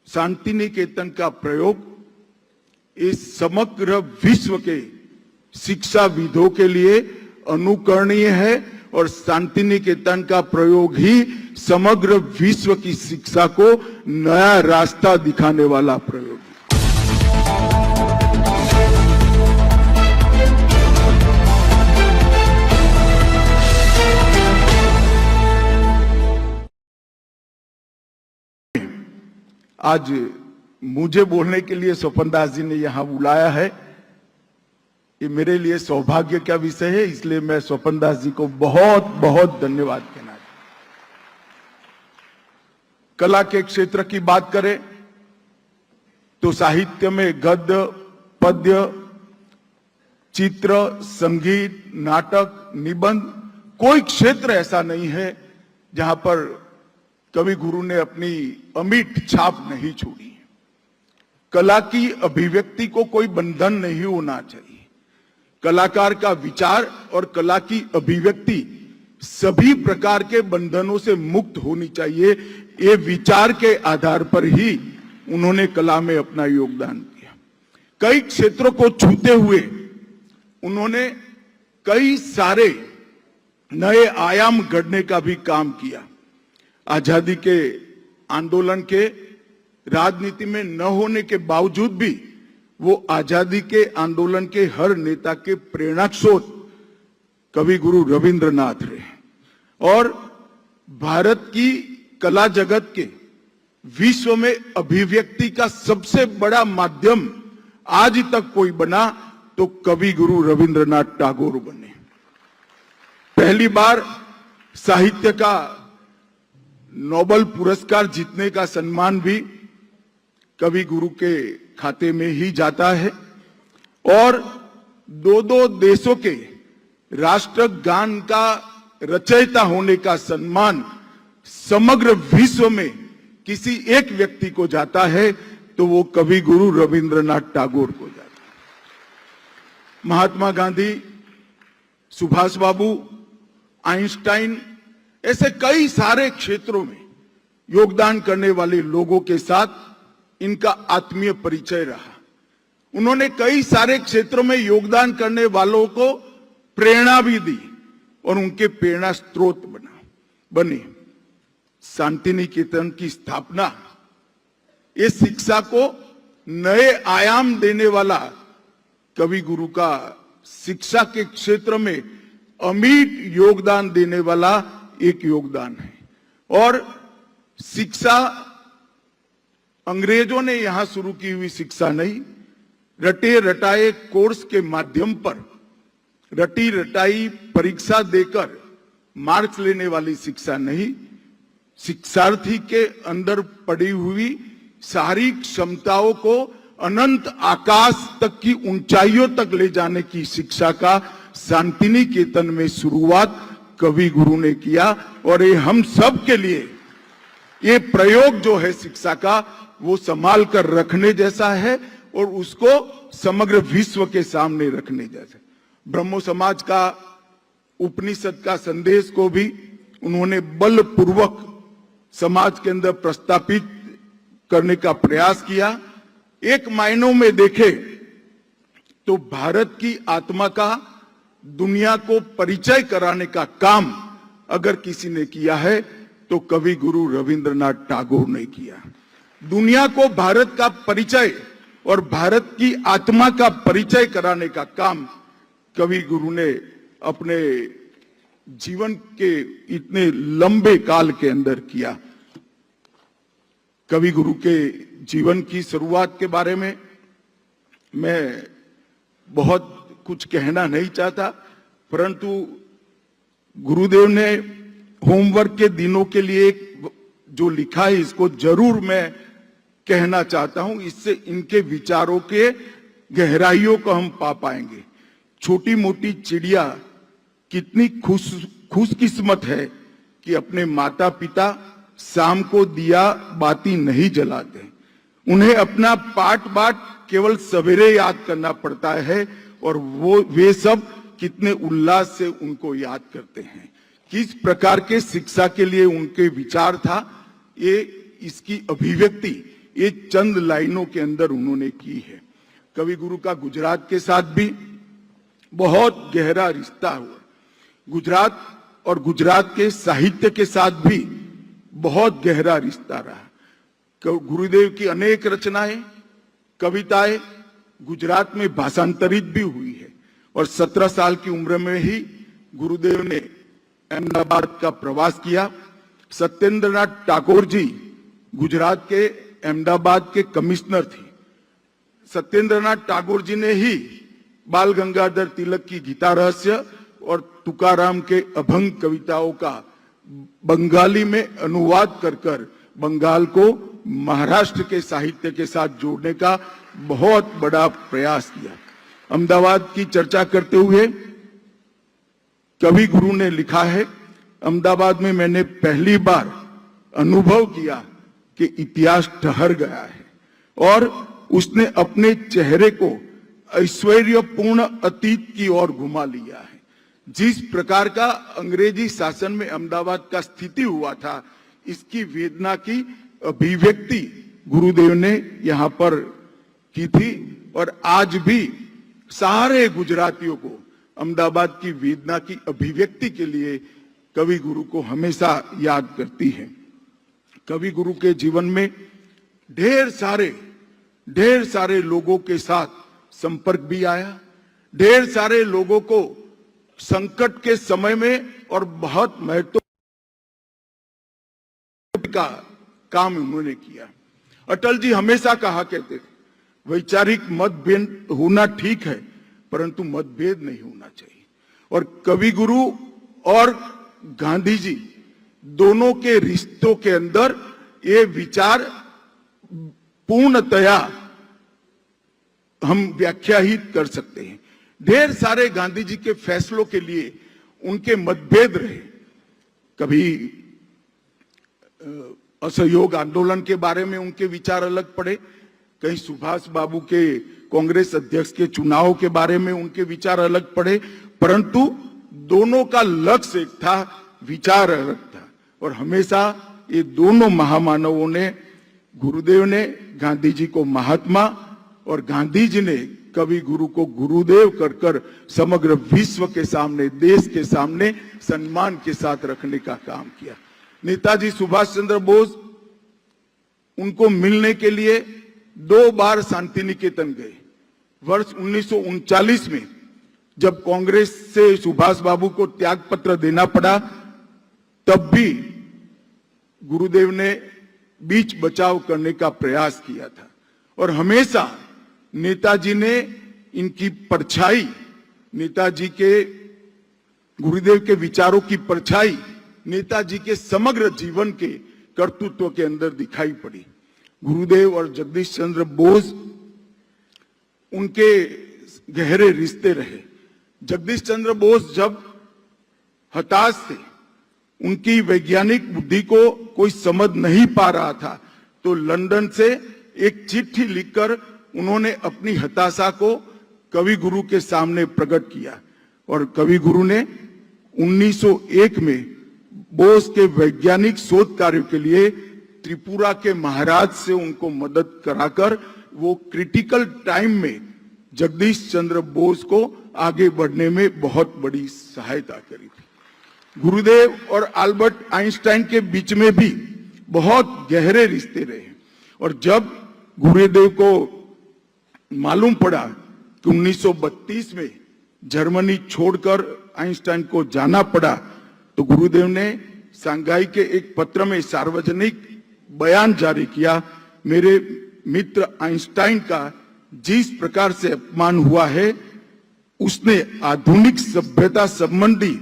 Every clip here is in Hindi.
शांति निकेतन का प्रयोग इस समग्र विश्व के शिक्षाविदों के लिए अनुकरणीय है और शांति निकेतन का प्रयोग ही समग्र विश्व की शिक्षा को नया रास्ता दिखाने वाला प्रयोग है। आज मुझे बोलने के लिए स्वपन दास जी ने यहां बुलाया है, ये मेरे लिए सौभाग्य का विषय है, इसलिए मैं स्वपन दास जी को बहुत बहुत धन्यवाद कहना चाहता हूं। कला के क्षेत्र की बात करें तो साहित्य में गद्य, पद्य, चित्र, संगीत, नाटक, निबंध, कोई क्षेत्र ऐसा नहीं है जहां पर कवि गुरु ने अपनी अमिट छाप नहीं छोड़ी। कला की अभिव्यक्ति को कोई बंधन नहीं होना चाहिए। कलाकार का विचार और कला की अभिव्यक्ति सभी प्रकार के बंधनों से मुक्त होनी चाहिए। ये विचार के आधार पर ही उन्होंने कला में अपना योगदान दिया। कई क्षेत्रों को छूते हुए उन्होंने कई सारे नए आयाम गढ़ने का भी काम किया। आजादी के आंदोलन के राजनीति में न होने के बावजूद भी वो आजादी के आंदोलन के हर नेता के प्रेरणा स्रोत कवि गुरु रविंद्रनाथ रहे और भारत की कला जगत के विश्व में अभिव्यक्ति का सबसे बड़ा माध्यम आज तक कोई बना तो कवि गुरु रविंद्रनाथ टैगोर बने। पहली बार साहित्य का नोबेल पुरस्कार जीतने का सम्मान भी कवि गुरु के खाते में ही जाता है और दो देशों के राष्ट्रगान का रचयिता होने का सम्मान समग्र विश्व में किसी एक व्यक्ति को जाता है तो वो कवि गुरु रविंद्रनाथ टैगोर को जाता है। महात्मा गांधी, सुभाष बाबू, आइंस्टाइन, ऐसे कई सारे क्षेत्रों में योगदान करने वाले लोगों के साथ इनका आत्मीय परिचय रहा। उन्होंने कई सारे क्षेत्रों में योगदान करने वालों को प्रेरणा भी दी और उनके प्रेरणा स्रोत बने। शांति निकेतन की स्थापना इस शिक्षा को नए आयाम देने वाला कवि गुरु का शिक्षा के क्षेत्र में अमिट योगदान देने वाला एक योगदान है। और शिक्षा अंग्रेजों ने यहां शुरू की हुई शिक्षा नहीं, रटे रटाए कोर्स के माध्यम पर रटी रटाई परीक्षा देकर मार्क्स लेने वाली शिक्षा नहीं, शिक्षार्थी के अंदर पड़ी हुई सारी क्षमताओं को अनंत आकाश तक की ऊंचाइयों तक ले जाने की शिक्षा का शांति निकेतन में शुरुआत कवि गुरु ने किया। और ये हम सब के लिए ये प्रयोग जो है शिक्षा का वो संभाल कर रखने जैसा है और उसको समग्र विश्व के सामने रखने जैसा। ब्रह्मो समाज का उपनिषद का संदेश को भी उन्होंने बलपूर्वक समाज के अंदर प्रस्थापित करने का प्रयास किया। एक मायनों में देखे तो भारत की आत्मा का दुनिया को परिचय कराने का काम अगर किसी ने किया है तो कवि गुरु रविंद्रनाथ टैगोर ने किया। दुनिया को भारत का परिचय और भारत की आत्मा का परिचय कराने का काम कवि गुरु ने अपने जीवन के इतने लंबे काल के अंदर किया। कवि गुरु के जीवन की शुरुआत के बारे में मैं बहुत कुछ कहना नहीं चाहता, परंतु गुरुदेव ने होमवर्क के दिनों के लिए जो लिखा है इसको जरूर मैं कहना चाहता हूं। इससे इनके विचारों के गहराइयों को हम पा पाएंगे। छोटी मोटी चिड़िया कितनी खुशकिस्मत है कि अपने माता पिता शाम को दिया बाती नहीं जलाते। उन्हें अपना पाठ बाट केवल सवेरे याद करना पड़ता है और वे सब कितने उल्लास से उनको याद करते हैं। किस प्रकार के शिक्षा के लिए उनके विचार था, ये इसकी अभिव्यक्ति ये चंद लाइनों के अंदर उन्होंने की है। कवि गुरु का गुजरात के साथ भी बहुत गहरा रिश्ता हुआ। गुजरात और गुजरात के साहित्य के साथ भी बहुत गहरा रिश्ता रहा। गुरुदेव की अनेक रचनाएं, कविताएं गुजरात में भाषांतरित भी हुई है और 17 साल की उम्र में ही गुरुदेव ने अहमदाबाद का प्रवास किया। सत्येंद्रनाथ टैगोर जी गुजरात के अहमदाबाद के कमिश्नर थे। सत्येंद्रनाथ टैगोर जी ने ही बाल गंगाधर तिलक की गीता रहस्य और तुकाराम के अभंग कविताओं का बंगाली में अनुवाद कर बंगाल को महाराष्ट्र के साहित्य के साथ जोड़ने का बहुत बड़ा प्रयास किया। अहमदाबाद की चर्चा करते हुए कवि गुरु ने लिखा है, अहमदाबाद में मैंने पहली बार अनुभव किया कि इतिहास ठहर गया है और उसने अपने चेहरे को ऐश्वर्यपूर्ण अतीत की ओर घुमा लिया है। जिस प्रकार का अंग्रेजी शासन में अहमदाबाद का स्थिति हुआ था, इसकी वेदना की अभिव्यक्ति गुरुदेव ने यहाँ पर की थी और आज भी सारे गुजरातियों को अहमदाबाद की वेदना की अभिव्यक्ति के लिए कवि गुरु को हमेशा याद करती है। कवि गुरु के जीवन में ढेर सारे लोगों के साथ संपर्क भी आया। ढेर सारे लोगों को संकट के समय में और बहुत महत्व का काम उन्होंने किया। अटल जी हमेशा कहा करते थे, वैचारिक मतभेद होना ठीक है परंतु मतभेद नहीं होना चाहिए। और कवि गुरु और गांधी जी दोनों के रिश्तों के अंदर ये विचार पूर्णतया हम व्याख्याहित कर सकते हैं। ढेर सारे गांधी जी के फैसलों के लिए उनके मतभेद रहे। कभी असहयोग आंदोलन के बारे में उनके विचार अलग पड़े, कहीं सुभाष बाबू के कांग्रेस अध्यक्ष के चुनाव के बारे में उनके विचार अलग पड़े, परंतु दोनों का लक्ष्य एक था, विचार अलग था। और हमेशा ये दोनों महामानवों ने, गुरुदेव ने गांधी जी को महात्मा और गांधी जी ने कवि गुरु को गुरुदेव कर समग्र विश्व के सामने, देश के सामने सम्मान के साथ रखने का काम किया। नेताजी सुभाष चंद्र बोस उनको मिलने के लिए 2 बार शांति निकेतन गए। वर्ष 1939 में जब कांग्रेस से सुभाष बाबू को त्याग पत्र देना पड़ा, तब भी गुरुदेव ने बीच बचाव करने का प्रयास किया था। और हमेशा नेताजी ने इनकी परछाई, नेताजी के, गुरुदेव के विचारों की परछाई नेताजी के समग्र जीवन के कर्तृत्व के अंदर दिखाई पड़ी। गुरुदेव और जगदीश चंद्र बोस उनके गहरे रिश्ते रहे। जगदीश चंद्र बोस जब हताश थे, उनकी वैज्ञानिक बुद्धि को कोई समझ नहीं पा रहा था, तो लंदन से एक चिट्ठी लिखकर उन्होंने अपनी हताशा को कवि गुरु के सामने प्रकट किया। और कवि गुरु ने 1901 में बोस के वैज्ञानिक शोध कार्य के लिए त्रिपुरा के महाराज से उनको मदद कराकर वो क्रिटिकल टाइम में जगदीश चंद्र बोस को आगे बढ़ने में बहुत बड़ी सहायता करी थी। गुरुदेव और अल्बर्ट आइंस्टाइन के बीच में भी बहुत गहरे रिश्ते रहे। और जब गुरुदेव को मालूम पड़ा कि 1932 में जर्मनी छोड़कर आइंस्टाइन को जाना पड़ा, तो गुरुदेव ने शंघाई के एक पत्र में सार्वजनिक बयान जारी किया, मेरे मित्र आइंस्टाइन का जिस प्रकार से अपमान हुआ है, उसने आधुनिक सभ्यता संबंधी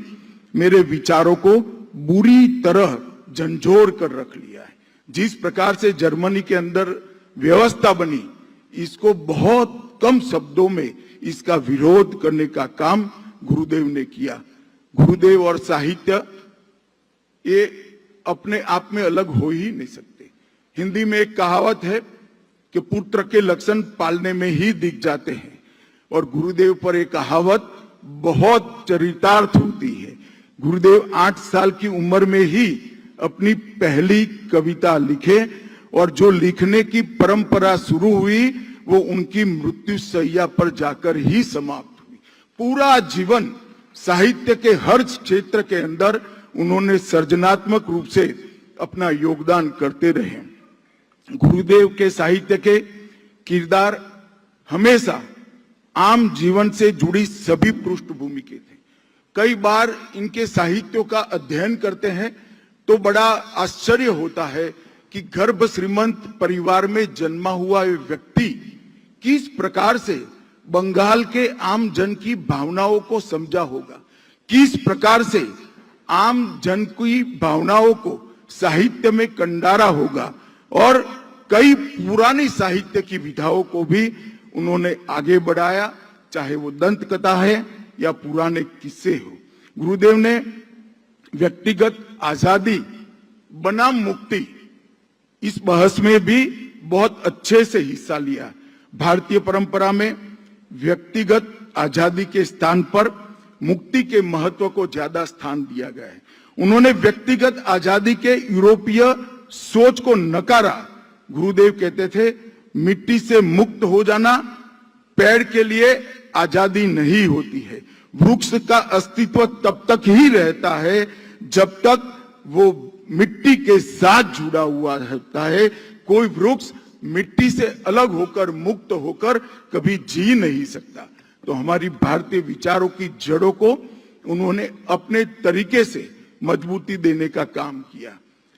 मेरे विचारों को बुरी तरह झंझोर कर रख लिया है। जिस प्रकार से जर्मनी के अंदर व्यवस्था बनी, इसको बहुत कम शब्दों में इसका विरोध करने का काम गुरुदेव ने किया। गुरुदेव और साहित्य ये अपने आप में अलग हो ही नहीं सकते। हिंदी में एक कहावत है कि पुत्र के लक्षण पालने में ही दिख जाते हैं, और गुरुदेव पर एक कहावत बहुत चरितार्थ होती है। गुरुदेव 8 साल की उम्र में ही अपनी पहली कविता लिखे और जो लिखने की परंपरा शुरू हुई वो उनकी मृत्यु शैया पर जाकर ही समाप्त हुई। पूरा जीवन साहित्य के हर क्षेत्र के अंदर उन्होंने सृजनात्मक रूप से अपना योगदान करते रहे। गुरुदेव के साहित्य के किरदार हमेशा आम जीवन से जुड़ी सभी पृष्ठभूमि के थे। कई बार इनके साहित्यों का अध्ययन करते हैं तो बड़ा आश्चर्य होता है कि गर्भ श्रीमंत परिवार में जन्मा हुआ ये व्यक्ति किस प्रकार से बंगाल के आम जन की भावनाओं को समझा होगा, किस प्रकार से आम जन की भावनाओं को साहित्य में कंडारा होगा और कई पुरानी साहित्य की विधाओं को भी उन्होंने आगे बढ़ाया, चाहे वो दंत कथा है या पुराने किस्से हो। गुरुदेव ने व्यक्तिगत आजादी बनाम मुक्ति इस बहस में भी बहुत अच्छे से हिस्सा लिया। भारतीय परंपरा में व्यक्तिगत आजादी के स्थान पर मुक्ति के महत्व को ज्यादा स्थान दिया गया है। उन्होंने व्यक्तिगत आजादी के यूरोपीय सोच को नकारा। गुरुदेव कहते थे मिट्टी से मुक्त हो जाना पेड़ के लिए आजादी नहीं होती है। वृक्ष का अस्तित्व तब तक ही रहता है जब तक वो मिट्टी के साथ जुड़ा हुआ रहता है। कोई वृक्ष मिट्टी से अलग होकर मुक्त होकर कभी जी नहीं सकता। तो हमारी भारतीय विचारों की जड़ों को उन्होंने अपने तरीके से मजबूती देने का काम किया।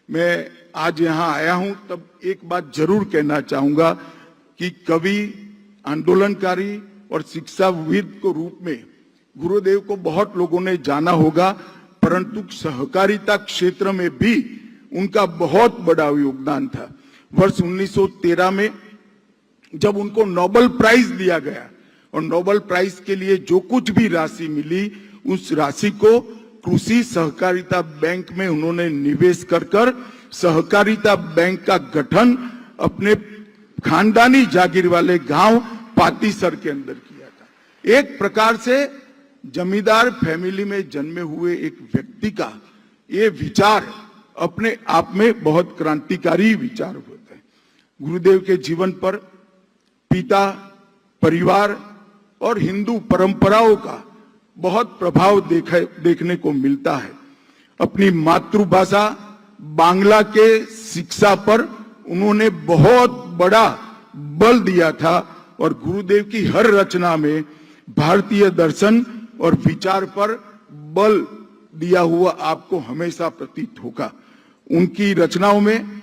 मैं आज यहाँ आया हूं तब एक बात जरूर कहना चाहूंगा कि कवि, आंदोलनकारी और शिक्षाविद के रूप में गुरुदेव को बहुत लोगों ने जाना होगा, परंतु सहकारिता क्षेत्र में भी उनका बहुत बड़ा योगदान था। वर्ष 1913 में जब उनको नोबेल प्राइज दिया गया और नोबेल प्राइज के लिए जो कुछ भी राशि मिली उस राशि को कृषि सहकारिता बैंक में उन्होंने निवेश कर सहकारिता बैंक का गठन अपने खानदानी जागीर वाले गांव पातीसर के अंदर किया था। एक प्रकार से जमींदार फैमिली में जन्मे हुए एक व्यक्ति का ये विचार अपने आप में बहुत क्रांतिकारी विचार होता है। गुरुदेव के जीवन पर पिता, परिवार और हिंदू परंपराओं का बहुत प्रभाव देखने को मिलता है। अपनी मातृभाषा बांग्ला के शिक्षा पर उन्होंने बहुत बड़ा बल दिया था और गुरुदेव की हर रचना में भारतीय दर्शन और विचार पर बल दिया हुआ आपको हमेशा प्रतीत होगा। उनकी रचनाओं में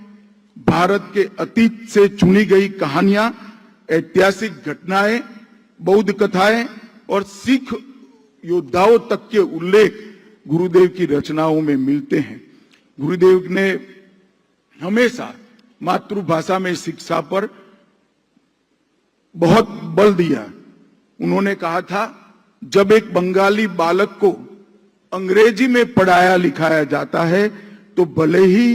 भारत के अतीत से चुनी गई कहानियां, ऐतिहासिक घटनाएं, बौद्ध कथाएं और सिख योद्धाओं तक के उल्लेख गुरुदेव की रचनाओं में मिलते हैं। गुरुदेव ने हमेशा मातृभाषा में शिक्षा पर बहुत बल दिया। उन्होंने कहा था जब एक बंगाली बालक को अंग्रेजी में पढ़ाया लिखाया जाता है तो भले ही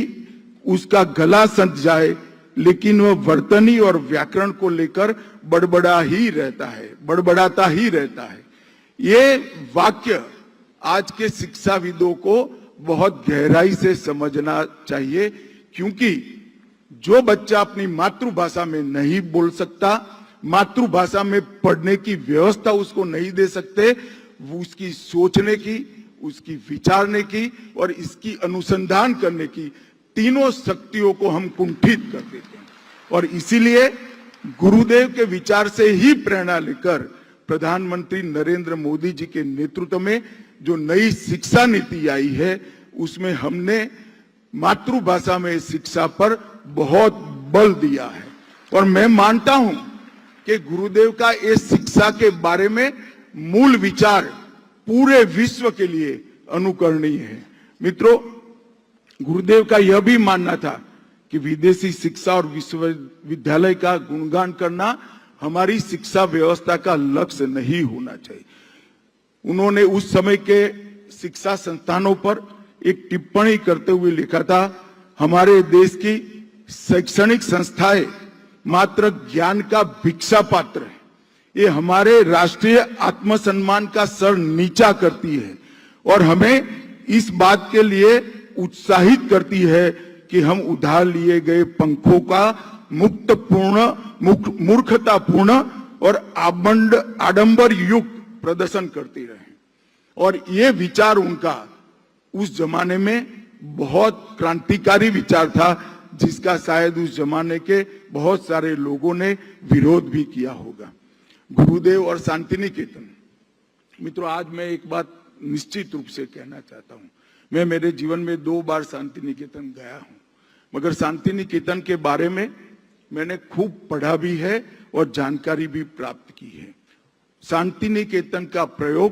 उसका गला सज जाए लेकिन वह वर्तनी और व्याकरण को लेकर बड़बड़ाता ही रहता है। ये वाक्य आज के शिक्षाविदों को बहुत गहराई से समझना चाहिए, क्योंकि जो बच्चा अपनी मातृभाषा में नहीं बोल सकता, मातृभाषा में पढ़ने की व्यवस्था उसको नहीं दे सकते, वो उसकी सोचने की, उसकी विचारने की और इसकी अनुसंधान करने की तीनों शक्तियों को हम कुंठित कर देते हैं। और इसीलिए गुरुदेव के विचार से ही प्रेरणा लेकर प्रधानमंत्री नरेंद्र मोदी जी के नेतृत्व में जो नई शिक्षा नीति आई है उसमें हमने मातृभाषा में शिक्षा पर बहुत बल दिया है। और मैं मानता हूं कि गुरुदेव का इस शिक्षा के बारे में मूल विचार पूरे विश्व के लिए अनुकरणीय है। मित्रों, गुरुदेव का यह भी मानना था कि विदेशी शिक्षा और विश्वविद्यालय का गुणगान करना हमारी शिक्षा व्यवस्था का लक्ष्य नहीं होना चाहिए। उन्होंने उस समय के शिक्षा संस्थानों पर एक टिप्पणी करते हुए लिखा था, हमारे देश की शैक्षणिक संस्थाएं मात्र ज्ञान का भिक्षा पात्र है। ये हमारे राष्ट्रीय आत्मसम्मान का सर नीचा करती है और हमें इस बात के लिए उत्साहित करती है कि हम उधार लिए गए पंखों का मूर्खतापूर्ण और आडंबर युक्त प्रदर्शन करते रहे। और ये विचार उनका उस जमाने में बहुत क्रांतिकारी विचार था, जिसका शायद उस जमाने के बहुत सारे लोगों ने विरोध भी किया होगा। गुरुदेव और शांति निकेतन। मित्रों, आज मैं एक बात निश्चित रूप से कहना चाहता हूं। मैं मेरे जीवन में 2 बार शांति निकेतन गया हूं, मगर शांति निकेतन के बारे में मैंने खूब पढ़ा भी है और जानकारी भी प्राप्त की है। शांति निकेतन का प्रयोग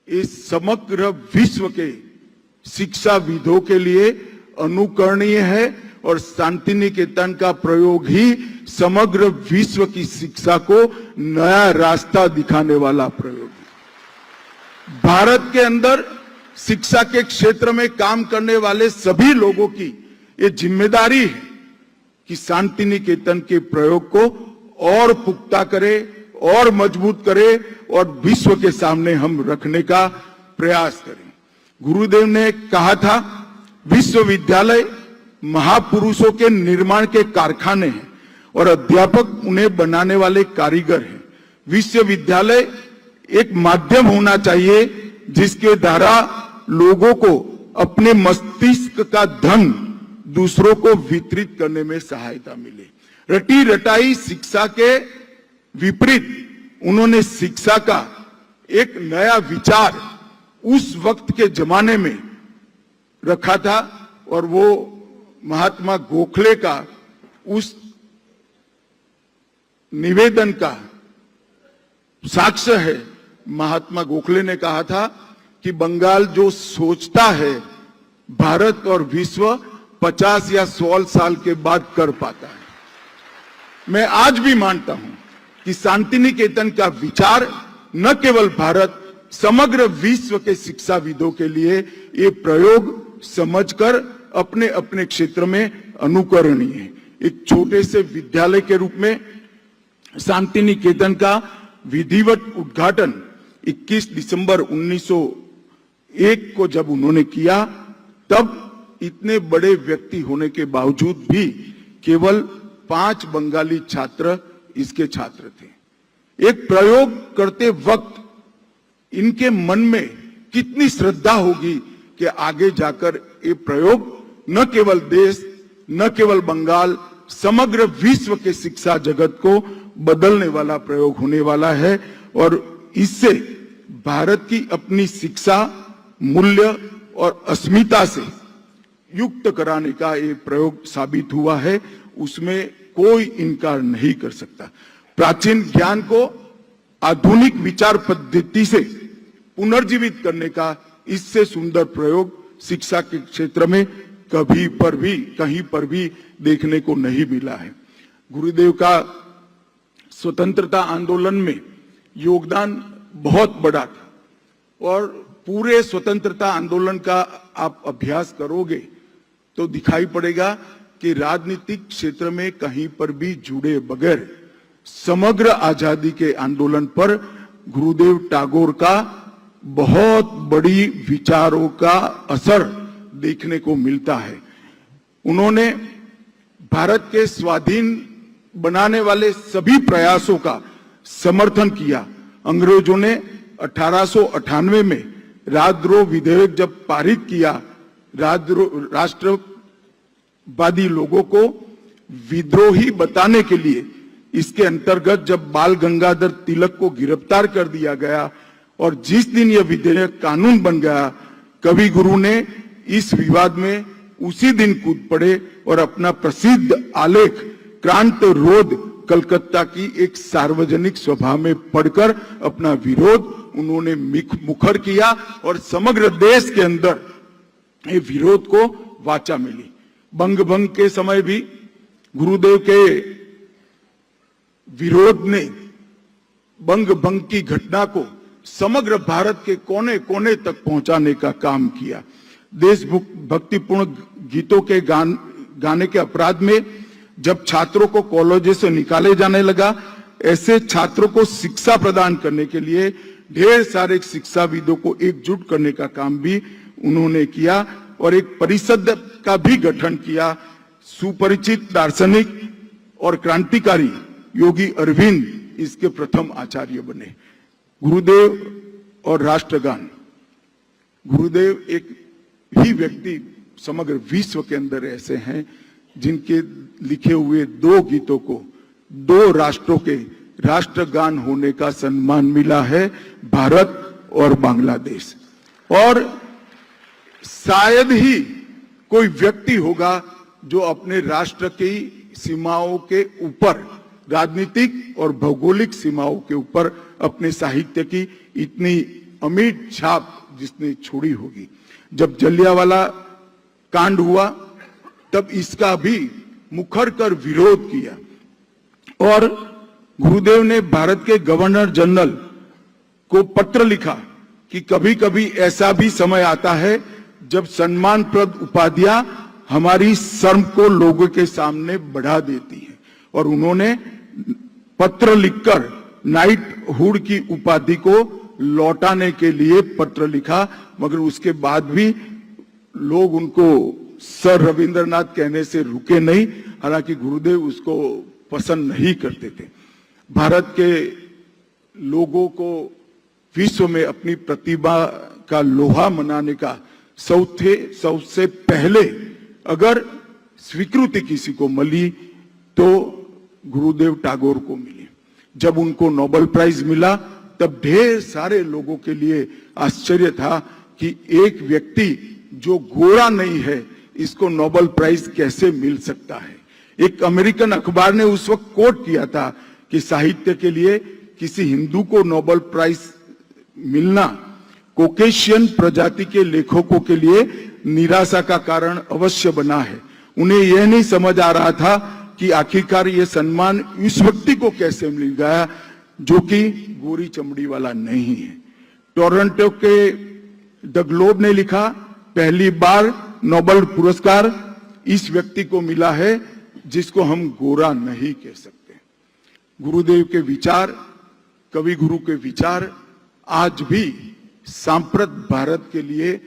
इस समग्र विश्व के शिक्षाविदों के लिए अनुकरणीय है और शांति निकेतन का प्रयोग ही समग्र विश्व की शिक्षा को नया रास्ता दिखाने वाला प्रयोग है। भारत के अंदर शिक्षा के क्षेत्र में काम करने वाले सभी लोगों की ये जिम्मेदारी है कि शांति निकेतन के प्रयोग को और पुख्ता करे और मजबूत करे और विश्व के सामने हम रखने का प्रयास करें। गुरुदेव ने कहा था, विश्वविद्यालय महापुरुषों के निर्माण के कारखाने हैं और अध्यापक उन्हें बनाने वाले कारीगर हैं। विश्वविद्यालय एक माध्यम होना चाहिए जिसके द्वारा लोगों को अपने मस्तिष्क का धन दूसरों को वितरित करने में सहायता मिले। रटी रटाई शिक्षा के विपरीत उन्होंने शिक्षा का एक नया विचार उस वक्त के जमाने में रखा था और वो महात्मा गोखले का उस निवेदन का साक्ष्य है। महात्मा गोखले ने कहा था कि बंगाल जो सोचता है भारत और विश्व 50 या 100 साल के बाद कर पाता है। मैं आज भी मानता हूं कि शांति निकेतन का विचार न केवल भारत, समग्र विश्व के शिक्षाविदों के लिए ये प्रयोग समझकर अपने अपने क्षेत्र में अनुकरणीय है। एक छोटे से विद्यालय के रूप में शांति निकेतन का विधिवत उद्घाटन 21 दिसंबर 1901 को जब उन्होंने किया, तब इतने बड़े व्यक्ति होने के बावजूद भी केवल 5 बंगाली छात्र इसके छात्र थे। एक प्रयोग करते वक्त इनके मन में कितनी श्रद्धा होगी कि आगे जाकर ये प्रयोग न केवल देश, न केवल बंगाल, समग्र विश्व के शिक्षा जगत को बदलने वाला प्रयोग होने वाला है और इससे भारत की अपनी शिक्षा मूल्य और अस्मिता से युक्त कराने का ये प्रयोग साबित हुआ है, उसमें कोई इनकार नहीं कर सकता। प्राचीन ज्ञान को आधुनिक विचार पद्धति से पुनर्जीवित करने का इससे सुंदर प्रयोग शिक्षा के क्षेत्र में कहीं पर भी देखने को नहीं मिला है। गुरुदेव का स्वतंत्रता आंदोलन में योगदान बहुत बड़ा था और पूरे स्वतंत्रता आंदोलन का आप अभ्यास करोगे तो दिखाई पड़ेगा कि राजनीतिक क्षेत्र में कहीं पर भी जुड़े बगैर समग्र आजादी के आंदोलन पर गुरुदेव टैगोर का बहुत बड़ी विचारों का असर देखने को मिलता है। उन्होंने भारत के स्वाधीन बनाने वाले सभी प्रयासों का समर्थन किया। अंग्रेजों ने 1898 में राजद्रोह विधेयक जब पारित किया, राष्ट्रवादी लोगों को विद्रोही बताने के लिए इसके अंतर्गत जब बाल गंगाधर तिलक को गिरफ्तार कर दिया गया और जिस दिन यह विधेयक कानून बन गया, कवि गुरु ने इस विवाद में उसी दिन कूद पड़े और अपना प्रसिद्ध आलेख क्रांत रोध कलकत्ता की एक सार्वजनिक सभा में पढ़कर अपना विरोध उन्होंने मुखर किया और समग्र देश के अंदर ये विरोध को वाचा मिली। बंग भंग के समय भी गुरुदेव के विरोध ने बंग भंग की घटना को समग्र भारत के कोने कोने तक पहुंचाने का काम किया। देशभक्तिपूर्ण गीतों के गाने के अपराध में जब छात्रों को कॉलेजों से निकाले जाने लगा, ऐसे छात्रों को शिक्षा प्रदान करने के लिए ढेर सारे शिक्षाविदों को एकजुट करने का काम भी उन्होंने किया और एक परिषद का भी गठन किया। सुपरिचित दार्शनिक और क्रांतिकारी योगी अरविंद इसके प्रथम आचार्य बने। गुरुदेव और राष्ट्रगान, गुरुदेव एक ही व्यक्ति समग्र विश्व के अंदर ऐसे हैं जिनके लिखे हुए 2 गीतों को 2 राष्ट्रों के राष्ट्रगान होने का सम्मान मिला है, भारत और बांग्लादेश। और शायद ही कोई व्यक्ति होगा जो अपने राष्ट्र की सीमाओं के ऊपर, राजनीतिक और भौगोलिक सीमाओं के ऊपर अपने साहित्य की इतनी अमिट छाप जिसने छोड़ी होगी। जब जलियांवाला कांड हुआ तब इसका भी मुखर कर विरोध किया और गुरुदेव ने भारत के गवर्नर जनरल को पत्र लिखा कि कभी कभी ऐसा भी समय आता है जब सम्मानप्रद उपाधियां हमारी शर्म को लोगों के सामने बढ़ा देती हैं। और उन्होंने पत्र लिखकर नाइटहुड की उपाधि को लौटाने के लिए पत्र लिखा, मगर उसके बाद भी लोग उनको सर रविंद्रनाथ कहने से रुके नहीं, हालांकि गुरुदेव उसको पसंद नहीं करते थे। भारत के लोगों को विश्व में अपनी प्रतिभा का लोहा मनाने का सबसे पहले अगर स्वीकृति किसी को मिली तो गुरुदेव टैगोर को मिली। जब उनको नोबेल प्राइज मिला तब ढेर सारे लोगों के लिए आश्चर्य था कि एक व्यक्ति जो गोरा नहीं है इसको नोबेल प्राइज कैसे मिल सकता है। एक अमेरिकन अखबार ने उस वक्त कोट किया था कि साहित्य के लिए किसी हिंदू को नोबेल प्राइज मिलना कोकेशियन प्रजाति के लेखकों के लिए निराशा का कारण अवश्य बना है। उन्हें यह नहीं समझ आ रहा था कि आखिरकार यह सम्मान इस व्यक्ति को कैसे मिल गया जो कि गोरी चमड़ी वाला नहीं है। टोरंटो के द ग्लोब ने लिखा, पहली बार नोबेल पुरस्कार इस व्यक्ति को मिला है जिसको हम गोरा नहीं कह सकते। गुरुदेव के विचार, कवि गुरु के विचार आज भी सांप्रत भारत के लिए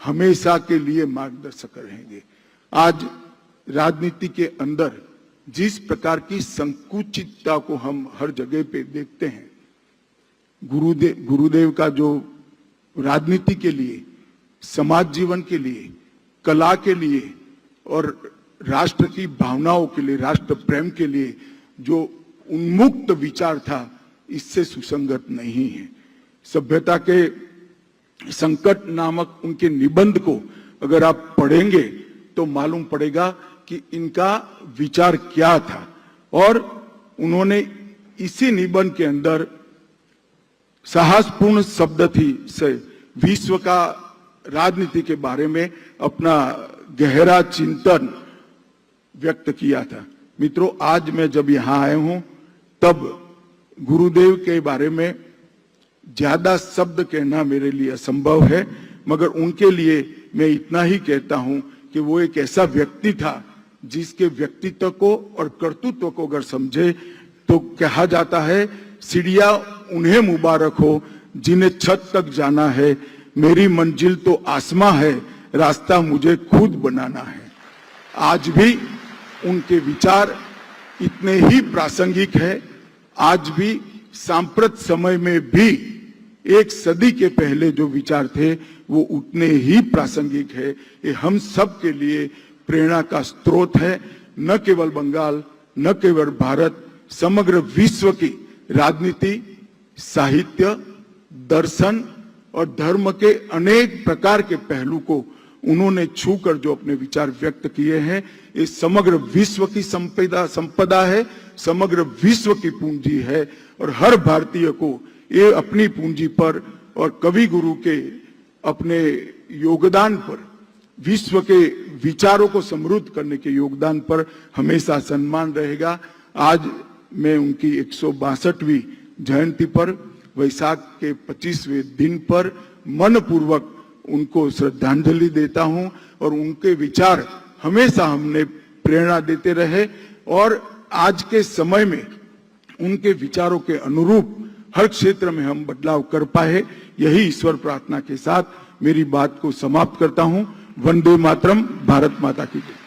हमेशा के लिए मार्गदर्शक रहेंगे। आज राजनीति के अंदर जिस प्रकार की संकुचितता को हम हर जगह पे देखते हैं, गुरुदेव का जो राजनीति के लिए, समाज जीवन के लिए, कला के लिए और राष्ट्र की भावनाओं के लिए, राष्ट्र प्रेम के लिए जो उन्मुक्त विचार था, इससे सुसंगत नहीं है। सभ्यता के संकट नामक उनके निबंध को अगर आप पढ़ेंगे तो मालूम पड़ेगा कि इनका विचार क्या था। और उन्होंने इसी निबंध के अंदर साहसपूर्ण शब्द थी से विश्व का राजनीति के बारे में अपना गहरा चिंतन व्यक्त किया था। मित्रों, आज मैं जब यहां आया हूं तब गुरुदेव के बारे में ज्यादा शब्द कहना मेरे लिए असंभव है, मगर उनके लिए मैं इतना ही कहता हूं कि वो एक ऐसा व्यक्ति था जिसके व्यक्तित्व को और कर्तृत्व को अगर समझे तो कहा जाता है, सीढ़ियां उन्हें मुबारक हो जिन्हें छत तक जाना है, मेरी मंजिल तो आसमां है, रास्ता मुझे खुद बनाना है। आज भी उनके विचार इतने ही प्रासंगिक है। आज भी सांप्रत समय में भी एक सदी के पहले जो विचार थे वो उतने ही प्रासंगिक है। ये हम सब के लिए प्रेरणा का स्रोत है। न केवल बंगाल, न केवल भारत, समग्र विश्व की राजनीति, साहित्य, दर्शन और धर्म के अनेक प्रकार के पहलू को उन्होंने छूकर जो अपने विचार व्यक्त किए हैं, ये समग्र विश्व की संपदा है, समग्र विश्व की पूंजी है। और हर भारतीय को ये अपनी पूंजी पर और कवि गुरु के अपने योगदान पर, विश्व के विचारों को समृद्ध करने के योगदान पर हमेशा सम्मान रहेगा। आज मैं उनकी 162वीं जयंती पर, वैशाख के 25वें दिन पर मनपूर्वक उनको श्रद्धांजलि देता हूं और उनके विचार हमेशा हमने प्रेरणा देते रहे और आज के समय में उनके विचारों के अनुरूप हर क्षेत्र में हम बदलाव कर पाए। यही ईश्वर प्रार्थना के साथ मेरी बात को समाप्त करता हूं। वंदे मातरम, भारत माता की जय।